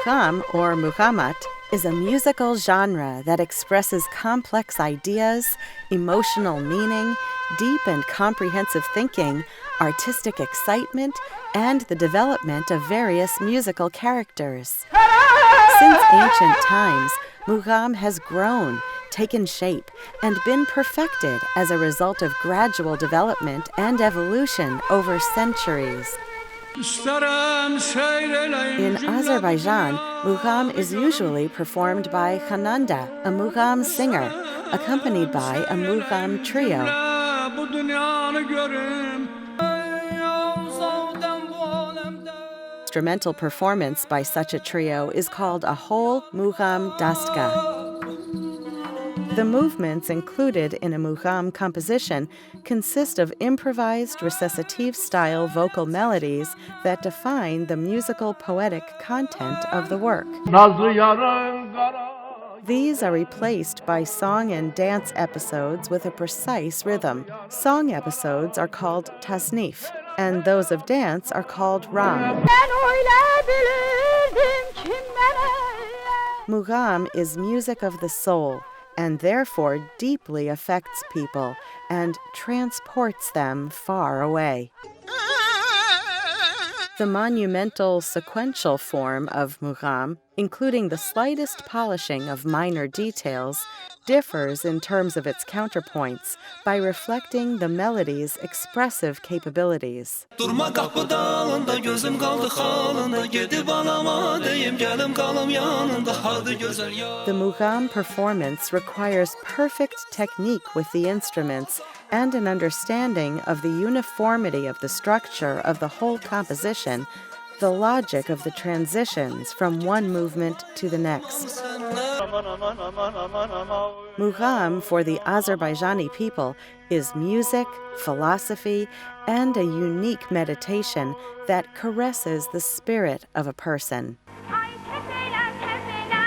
Mugham, or mughamat, is a musical genre that expresses complex ideas, emotional meaning, deep and comprehensive thinking, artistic excitement, and the development of various musical characters. Since ancient times, Mugham has grown, taken shape, and been perfected as a result of gradual development and evolution over centuries. In Azerbaijan, Mugham is usually performed by Khananda, a Mugham singer, accompanied by a Mugham trio. Instrumental performance by such a trio is called a whole Mugham dastgah. The movements included in a Mugham composition consist of improvised recitative-style vocal melodies that define the musical poetic content of the work. These are replaced by song and dance episodes with a precise rhythm. Song episodes are called tasnif, and those of dance are called ram. Mugham is music of the soul, and therefore deeply affects people and transports them far away. The monumental sequential form of Mugham, including the slightest polishing of minor details, differs in terms of its counterpoints by reflecting the melody's expressive capabilities. The Mugham performance requires perfect technique with the instruments and an understanding of the uniformity of the structure of the whole composition, the logic of the transitions from one movement to the next. Mugham for the Azerbaijani people is music, philosophy, and a unique meditation that caresses the spirit of a person.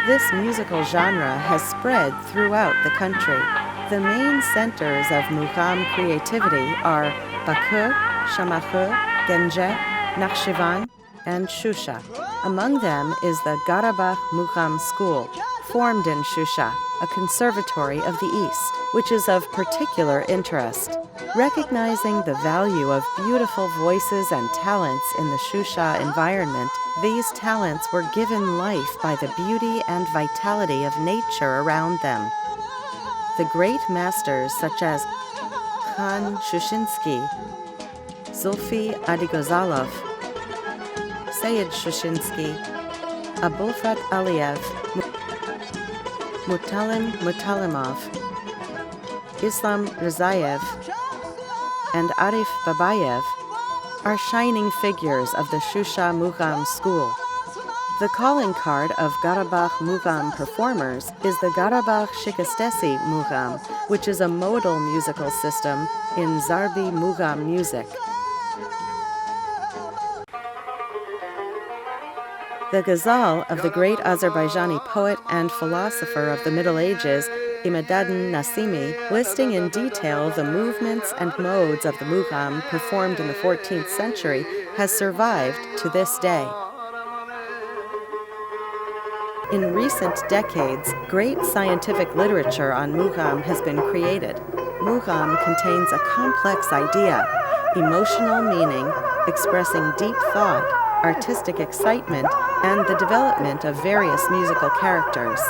This musical genre has spread throughout the country. The main centers of Mugham creativity are Baku, Şamaxı, Gence, Nakhchivan, and Shusha. Among them is the Qarabağ Mugham School, formed in Shusha, a conservatory of the East, which is of particular interest. Recognizing the value of beautiful voices and talents in the Shusha environment, these talents were given life by the beauty and vitality of nature around them. The great masters such as Khan Shushinsky, Zulfi Adigozalov, Sayed Shushinsky, Abulfat Aliyev, Mutalim Mutalimov, Islam Rizayev, and Arif Babayev are shining figures of the Shusha Mugham school. The calling card of Qarabağ Mugham performers is the Qarabağ Shikastesi Mugham, which is a modal musical system in Zarbi Mugham music. The ghazal of the great Azerbaijani poet and philosopher of the Middle Ages, Qeyri-maddi Nasimi, listing in detail the movements and modes of the Mugham performed in the 14th century, has survived to this day. In recent decades, great scientific literature on Mugham has been created. Mugham contains a complex idea, emotional meaning, expressing deep thought, artistic excitement, and the development of various musical characters.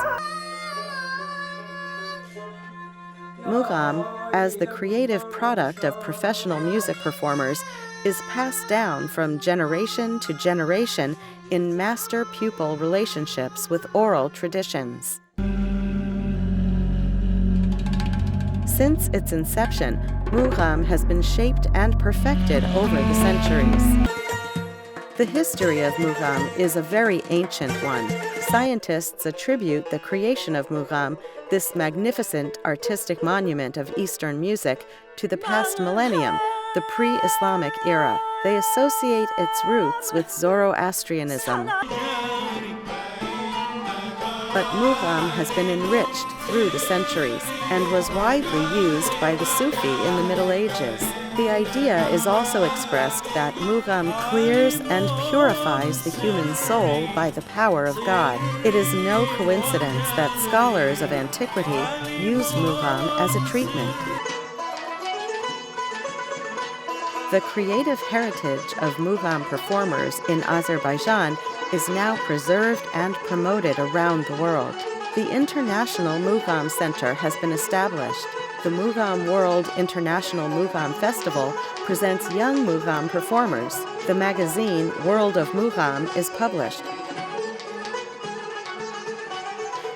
Mugham, as the creative product of professional music performers, is passed down from generation to generation in master-pupil relationships with oral traditions. Since its inception, Mugham has been shaped and perfected over the centuries. The history of Mugham is a very ancient one. Scientists attribute the creation of Mugham, this magnificent artistic monument of Eastern music, to the past millennium, the pre-Islamic era. They associate its roots with Zoroastrianism. but Mugham has been enriched through the centuries and was widely used by the Sufi in the Middle Ages. The idea is also expressed that Mugham clears and purifies the human soul by the power of God. It is no coincidence that scholars of antiquity used Mugham as a treatment. The creative heritage of Mugham performers in Azerbaijan is now preserved and promoted around the world. The International Mugham Center has been established. The Mugham World International Mugham Festival presents young Mugham performers. The magazine World of Mugham is published.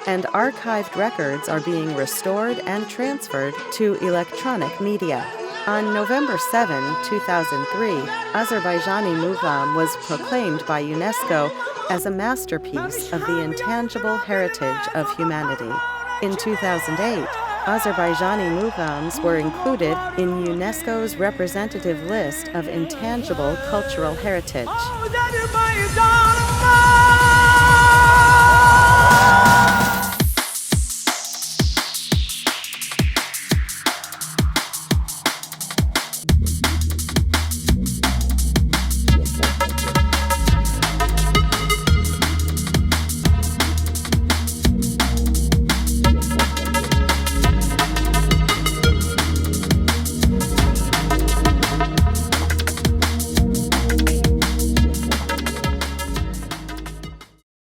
And archived records are being restored and transferred to electronic media. On November 7, 2003, Azerbaijani Mugham was proclaimed by UNESCO as a masterpiece of the intangible heritage of humanity. In 2008, Azerbaijani Mughams were included in UNESCO's representative list of intangible cultural heritage.